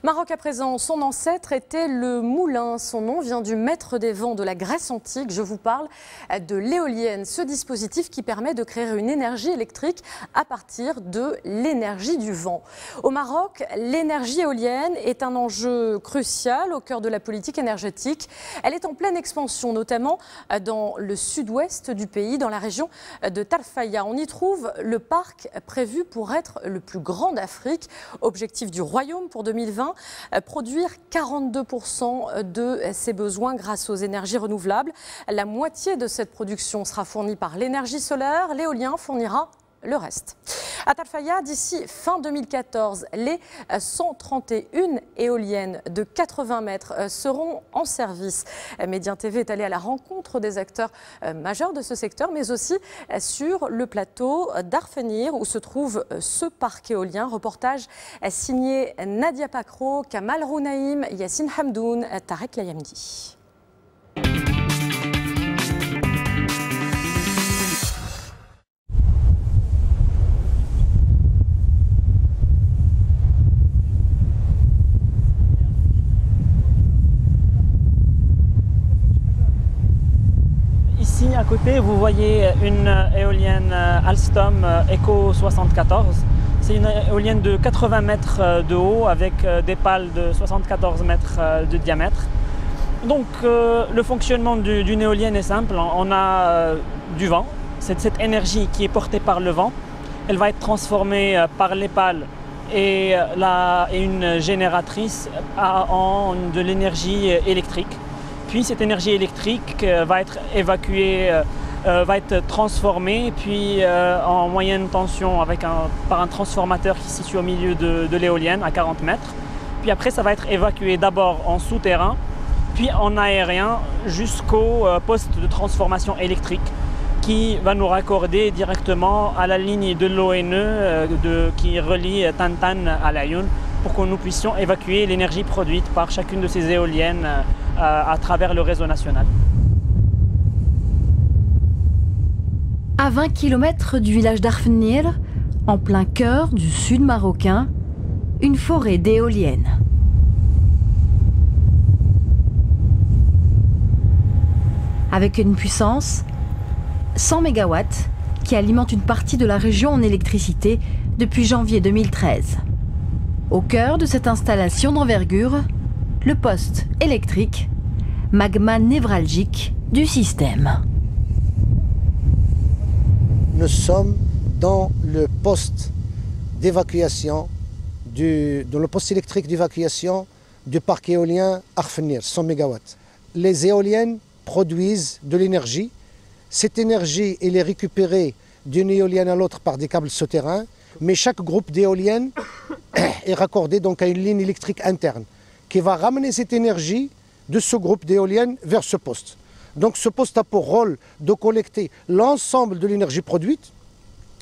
Maroc à présent, son ancêtre était le moulin. Son nom vient du maître des vents de la Grèce antique. Je vous parle de l'éolienne, ce dispositif qui permet de créer une énergie électrique à partir de l'énergie du vent. Au Maroc, l'énergie éolienne est un enjeu crucial au cœur de la politique énergétique. Elle est en pleine expansion, notamment dans le sud-ouest du pays, dans la région de Tarfaya. On y trouve le parc prévu pour être le plus grand d'Afrique. Objectif du Royaume pour 2020, produire 42% de ses besoins grâce aux énergies renouvelables. La moitié de cette production sera fournie par l'énergie solaire. L'éolien fournira le reste. À Tarfaya, d'ici fin 2014, les 131 éoliennes de 80 mètres seront en service. Médien TV est allé à la rencontre des acteurs majeurs de ce secteur, mais aussi sur le plateau d'Arfenir où se trouve ce parc éolien. Reportage signé Nadia Pakro, Kamal Rounaïm, Yassine Hamdoun, Tarek Layamdi. Ici à côté, vous voyez une éolienne Alstom Eco 74. C'est une éolienne de 80 mètres de haut avec des pales de 74 mètres de diamètre. Donc le fonctionnement d'une éolienne est simple. On a du vent, c'est cette énergie qui est portée par le vent. Elle va être transformée par les pales et une génératrice en de l'énergie électrique. Puis cette énergie électrique va être évacuée, va être transformée puis en moyenne tension par un transformateur qui se situe au milieu de l'éolienne à 40 mètres. Puis après ça va être évacué d'abord en souterrain, puis en aérien jusqu'au poste de transformation électrique qui va nous raccorder directement à la ligne de l'ONE qui relie Tantan à Laayoune pour que nous puissions évacuer l'énergie produite par chacune de ces éoliennes à travers le réseau national. À 20 km du village d'Arfenir, en plein cœur du sud marocain, une forêt d'éoliennes. Avec une puissance 100 MW qui alimente une partie de la région en électricité depuis janvier 2013. Au cœur de cette installation d'envergure, le poste électrique, magma névralgique du système. Nous sommes dans le poste d'évacuation, dans le poste électrique d'évacuation du parc éolien Arfenir, 100 MW. Les éoliennes produisent de l'énergie. Cette énergie elle est récupérée d'une éolienne à l'autre par des câbles souterrains, mais chaque groupe d'éoliennes est raccordé donc à une ligne électrique interne qui va ramener cette énergie de ce groupe d'éoliennes vers ce poste. Donc ce poste a pour rôle de collecter l'ensemble de l'énergie produite,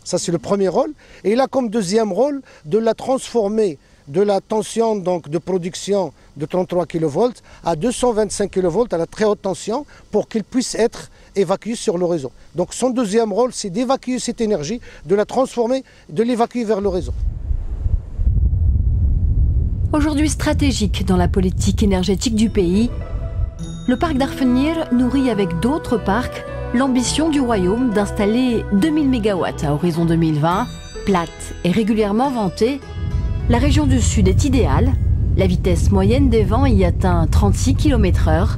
ça c'est le premier rôle, et il a comme deuxième rôle de la transformer de la tension donc, de production de 33 kV à 225 kV à la très haute tension pour qu'il puisse être évacué sur le réseau. Donc son deuxième rôle c'est d'évacuer cette énergie, de la transformer, de l'évacuer vers le réseau. Aujourd'hui stratégique dans la politique énergétique du pays, le parc d'Arfenir nourrit avec d'autres parcs l'ambition du royaume d'installer 2000 MW à horizon 2020. Plate et régulièrement ventée, la région du sud est idéale. La vitesse moyenne des vents y atteint 36 km/h.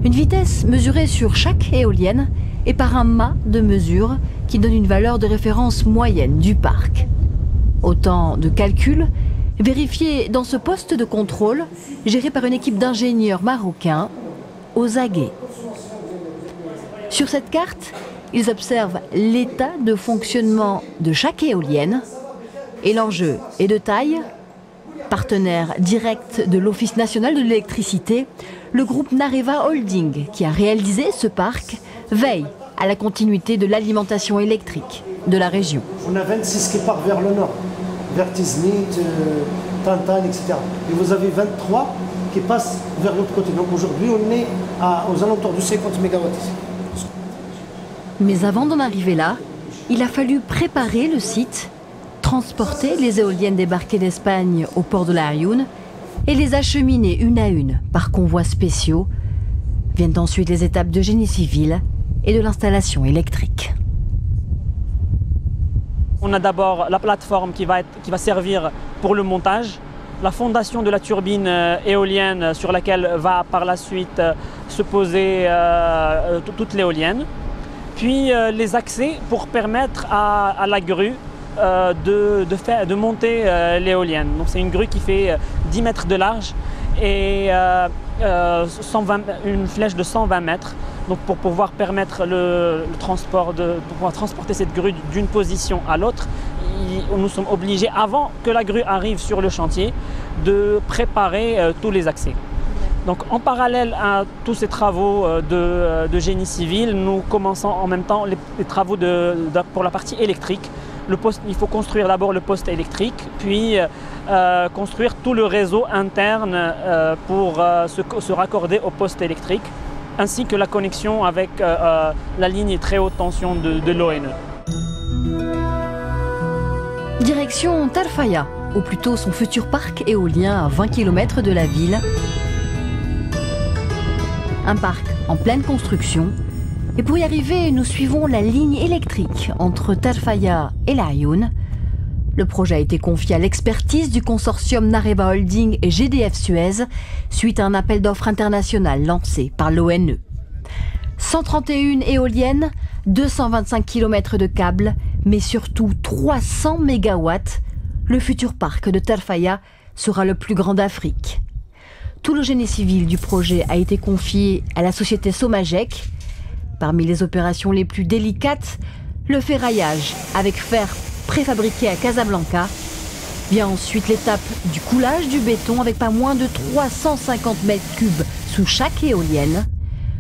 Une vitesse mesurée sur chaque éolienne et par un mât de mesure qui donne une valeur de référence moyenne du parc. Autant de calculs vérifiés dans ce poste de contrôle géré par une équipe d'ingénieurs marocains aux aguets. Sur cette carte, ils observent l'état de fonctionnement de chaque éolienne et l'enjeu est de taille. Partenaire direct de l'Office national de l'électricité, le groupe Nareva Holding, qui a réalisé ce parc, veille à la continuité de l'alimentation électrique de la région. On a 26 qui partent vers le nord, vers Tiznit, Tantan, etc. Et vous avez 23 qui passent vers l'autre côté. Donc aujourd'hui, on est aux alentours de 50 MW. Mais avant d'en arriver là, il a fallu préparer le site, transporter les éoliennes débarquées d'Espagne au port de Laayoune et les acheminer une à une par convois spéciaux. Viennent ensuite les étapes de génie civil et de l'installation électrique. On a d'abord la plateforme qui va servir pour le montage, la fondation de la turbine éolienne sur laquelle va par la suite se poser toute l'éolienne, puis les accès pour permettre à la grue de monter l'éolienne. Donc c'est une grue qui fait 10 mètres de large et une flèche de 120 mètres. Donc pour pouvoir permettre le transport, pour pouvoir transporter cette grue d'une position à l'autre, nous sommes obligés, avant que la grue arrive sur le chantier, de préparer tous les accès. Donc en parallèle à tous ces travaux de génie civil, nous commençons en même temps les travaux pour la partie électrique. Il faut construire d'abord le poste électrique, puis construire tout le réseau interne pour se raccorder au poste électrique, ainsi que la connexion avec la ligne très haute tension de l'ONE. Direction Tarfaya, ou plutôt son futur parc éolien à 20 km de la ville. Un parc en pleine construction. Et pour y arriver, nous suivons la ligne électrique entre Tarfaya et l'Ayoun. Le projet a été confié à l'expertise du consortium Nareva Holding et GDF Suez suite à un appel d'offres international lancé par l'ONE. 131 éoliennes, 225 km de câbles, mais surtout 300 mégawatts. Le futur parc de Tarfaya sera le plus grand d'Afrique. Tout le génie civil du projet a été confié à la société Somagec. Parmi les opérations les plus délicates, le ferraillage avec fer préfabriqué à Casablanca. Vient ensuite l'étape du coulage du béton avec pas moins de 350 mètres cubes sous chaque éolienne.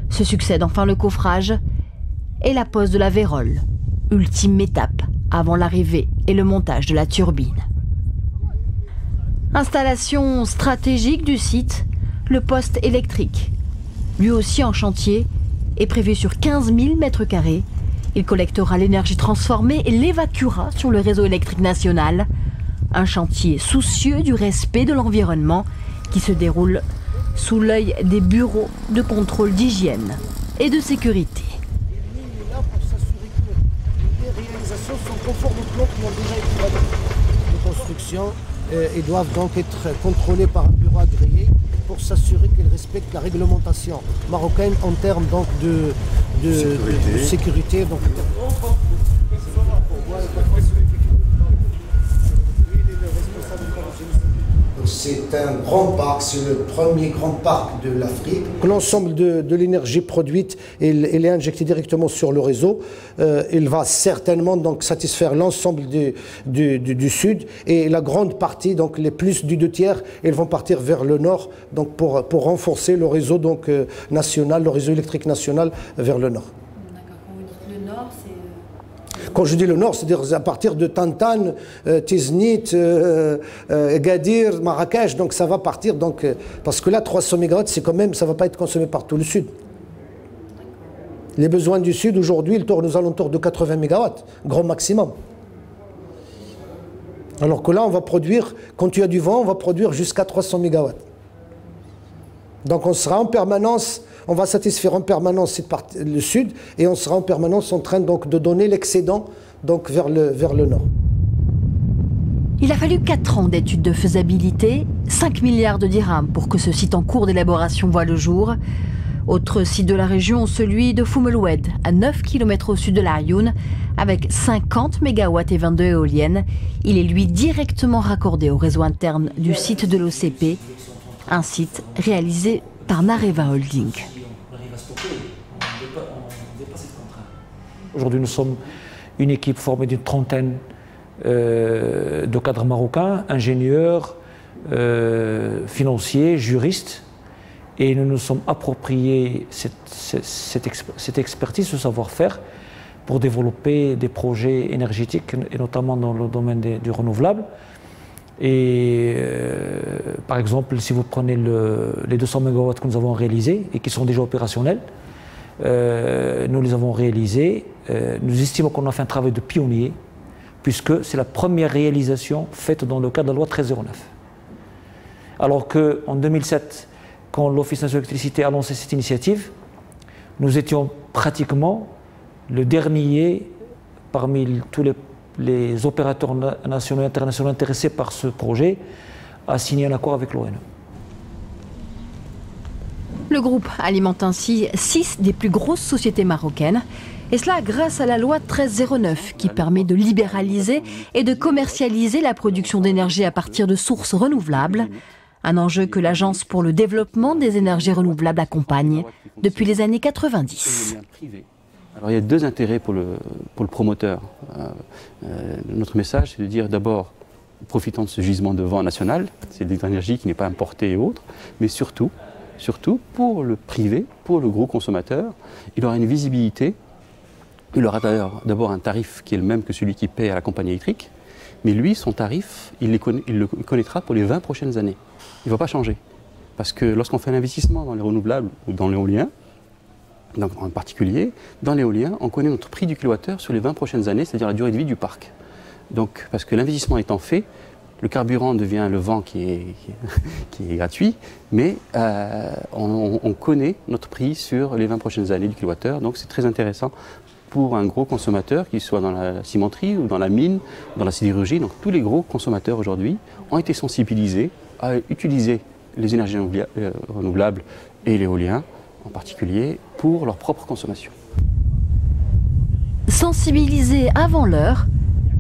Se succède enfin le coffrage et la pose de la vérole, ultime étape avant l'arrivée et le montage de la turbine. Installation stratégique du site, le poste électrique, lui aussi en chantier, est prévu sur 15 000 mètres carrés. Il collectera l'énergie transformée et l'évacuera sur le réseau électrique national. Un chantier soucieux du respect de l'environnement qui se déroule sous l'œil des bureaux de contrôle d'hygiène et de sécurité. Il est là pour s'assurer que les réalisations sont conformes aux plans qui ont déjà été validés de construction et doivent donc être contrôlées par un bureau agréé pour s'assurer qu'elles respectent la réglementation marocaine en termes donc de sécurité. Donc, c'est un grand parc, c'est le premier grand parc de l'Afrique. L'ensemble de l'énergie produite, elle est injectée directement sur le réseau. Il va certainement donc satisfaire l'ensemble du sud et la grande partie, donc les plus du 2/3, ils vont partir vers le nord donc pour renforcer le réseau donc, national, le réseau électrique national vers le nord. Quand je dis le nord, c'est-à-dire à partir de Tantan, Tiznit, Gadir, Marrakech, donc ça va partir, donc, parce que là, 300 MW, c'est quand même, ça ne va pas être consommé par tout le sud. Les besoins du sud, aujourd'hui, ils tournent aux alentours de 80 MW, grand maximum. Alors que là, on va produire, quand il y a du vent, on va produire jusqu'à 300 MW. Donc on sera en permanence, on va satisfaire en permanence le sud et on sera en permanence en train donc de donner l'excédent donc vers le nord. Il a fallu 4 ans d'études de faisabilité, 5 milliards de dirhams pour que ce site en cours d'élaboration voie le jour. Autre site de la région, celui de Foumeloued, à 9 km au sud de l'Ayoun, avec 50 MW et 22 éoliennes. Il est lui directement raccordé au réseau interne du site de l'OCP, un site réalisé par Nareva Holding. Aujourd'hui, nous sommes une équipe formée d'une trentaine de cadres marocains, ingénieurs, financiers, juristes, et nous nous sommes appropriés cette expertise, ce savoir-faire, pour développer des projets énergétiques, et notamment dans le domaine du renouvelable. Et par exemple, si vous prenez les 200 MW que nous avons réalisés et qui sont déjà opérationnels, nous les avons réalisés. Nous estimons qu'on a fait un travail de pionnier, puisque c'est la première réalisation faite dans le cadre de la loi 1309. Alors qu'en 2007, quand l'Office national de l'électricité a lancé cette initiative, nous étions pratiquement le dernier parmi tous les opérateurs nationaux et internationaux intéressés par ce projet à signer un accord avec l'ONE. Le groupe alimente ainsi 6 des plus grosses sociétés marocaines, et cela grâce à la loi 1309 qui permet de libéraliser et de commercialiser la production d'énergie à partir de sources renouvelables, un enjeu que l'Agence pour le développement des énergies renouvelables accompagne depuis les années 90. Alors il y a 2 intérêts pour le promoteur. Notre message, c'est de dire d'abord, profitant de ce gisement de vent national, c'est de l'énergie qui n'est pas importée et autres, mais surtout pour le privé, pour le gros consommateur, il aura une visibilité, il aura d'abord un tarif qui est le même que celui qui paie à la compagnie électrique, mais lui, son tarif, il le connaîtra pour les 20 prochaines années. Il ne va pas changer. Parce que lorsqu'on fait un investissement dans les renouvelables ou dans l'éolien, en particulier, dans l'éolien, on connaît notre prix du kilowattheure sur les 20 prochaines années, c'est-à-dire la durée de vie du parc. Donc, parce que l'investissement étant fait, le carburant devient le vent qui est gratuit, mais on connaît notre prix sur les 20 prochaines années du kilowattheure, donc c'est très intéressant pour un gros consommateur, qu'il soit dans la cimenterie ou dans la mine, dans la sidérurgie. Donc tous les gros consommateurs aujourd'hui ont été sensibilisés à utiliser les énergies renouvelables et l'éolien en particulier pour leur propre consommation. Sensibilisés avant l'heure,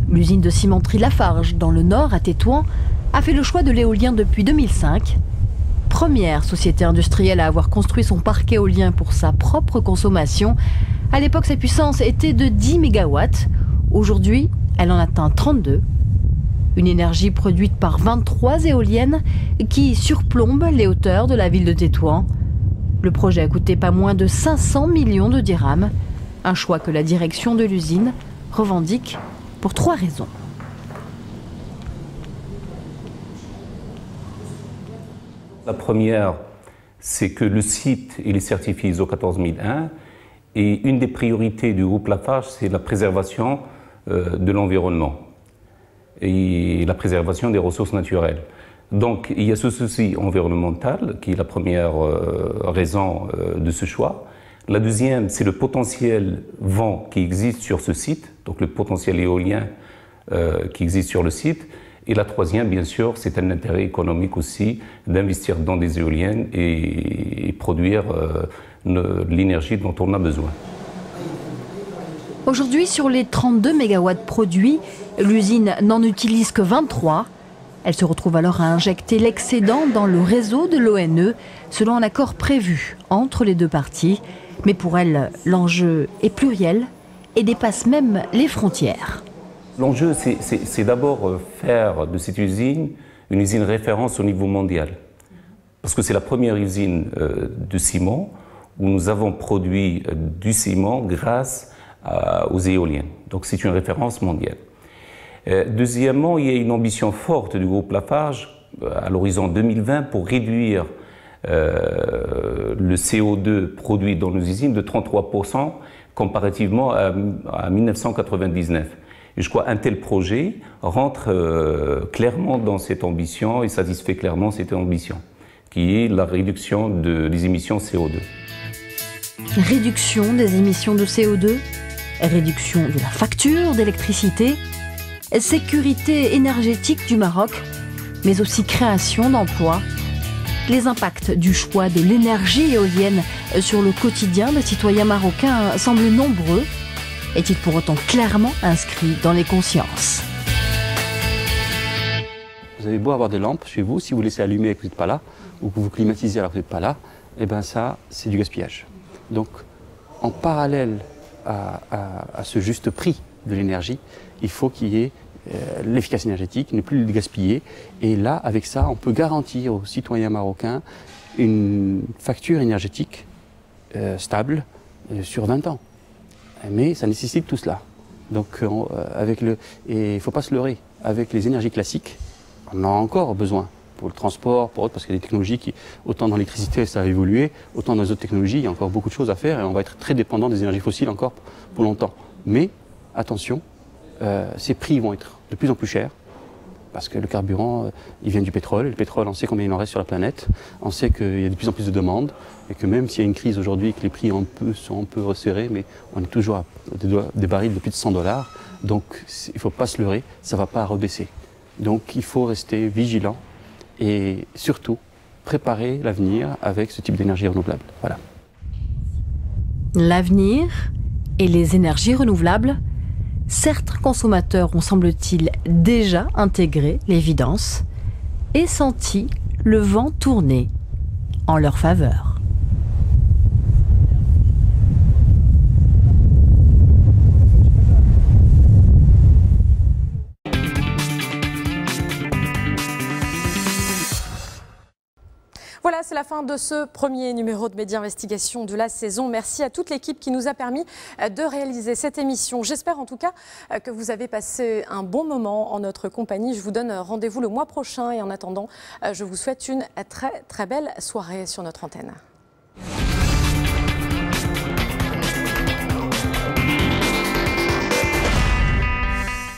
l'usine de cimenterie Lafarge dans le Nord à Tétouan a fait le choix de l'éolien depuis 2005. Première société industrielle à avoir construit son parc éolien pour sa propre consommation. À l'époque, sa puissance était de 10 MW. Aujourd'hui, elle en atteint 32. Une énergie produite par 23 éoliennes qui surplombent les hauteurs de la ville de Tétouan. Le projet a coûté pas moins de 500 millions de dirhams. Un choix que la direction de l'usine revendique pour 3 raisons. La première, c'est que le site il est certifié ISO 14001 et une des priorités du groupe Lafarge, c'est la préservation de l'environnement et la préservation des ressources naturelles. Donc il y a ce souci environnemental qui est la première raison de ce choix. La deuxième, c'est le potentiel vent qui existe sur ce site, donc le potentiel éolien qui existe sur le site. Et la troisième, bien sûr, c'est un intérêt économique aussi d'investir dans des éoliennes et produire l'énergie dont on a besoin. Aujourd'hui, sur les 32 MW produits, l'usine n'en utilise que 23. Elle se retrouve alors à injecter l'excédent dans le réseau de l'ONE, selon un accord prévu entre les 2 parties. Mais pour elle, l'enjeu est pluriel et dépasse même les frontières. L'enjeu, c'est d'abord faire de cette usine une usine référence au niveau mondial. Parce que c'est la première usine de ciment où nous avons produit du ciment grâce aux éoliennes. Donc c'est une référence mondiale. Deuxièmement, il y a une ambition forte du groupe Lafarge à l'horizon 2020 pour réduire le CO2 produit dans nos usines de 33% comparativement à 1999. Et je crois qu'un tel projet rentre clairement dans cette ambition et satisfait clairement cette ambition, qui est la réduction des émissions CO2. Réduction des émissions de CO2, réduction de la facture d'électricité, sécurité énergétique du Maroc, mais aussi création d'emplois. Les impacts du choix de l'énergie éolienne sur le quotidien des citoyens marocains semblent nombreux. Est-il pour autant clairement inscrit dans les consciences? Vous avez beau avoir des lampes chez vous, si vous laissez allumer et que vous n'êtes pas là, ou que vous climatisez alors que vous n'êtes pas là, eh bien ça, c'est du gaspillage. Donc, en parallèle à ce juste prix de l'énergie, il faut qu'il y ait l'efficacité énergétique, ne plus le gaspiller. Et là, avec ça, on peut garantir aux citoyens marocains une facture énergétique stable sur 20 ans. Mais ça nécessite tout cela. Donc, et il ne faut pas se leurrer. Avec les énergies classiques, on en a encore besoin pour le transport, pour autre, parce qu'il y a des technologies qui, autant dans l'électricité, ça a évolué, autant dans les autres technologies, il y a encore beaucoup de choses à faire et on va être très dépendant des énergies fossiles encore pour longtemps. Mais attention, ces prix vont être de plus en plus chers Parce que le carburant, il vient du pétrole. Le pétrole, on sait combien il en reste sur la planète. On sait qu'il y a de plus en plus de demandes. Et que même s'il y a une crise aujourd'hui et que les prix sont un peu resserrés, mais on est toujours à des barils de plus de $100. Donc il ne faut pas se leurrer, ça ne va pas rebaisser. Donc il faut rester vigilant et surtout préparer l'avenir avec ce type d'énergie renouvelable. Voilà. L'avenir et les énergies renouvelables, certains consommateurs ont, semble-t-il, déjà intégré l'évidence et senti le vent tourner en leur faveur. Voilà, c'est la fin de ce premier numéro de Média Investigation de la saison. Merci à toute l'équipe qui nous a permis de réaliser cette émission. J'espère en tout cas que vous avez passé un bon moment en notre compagnie. Je vous donne rendez-vous le mois prochain et en attendant, je vous souhaite une très belle soirée sur notre antenne.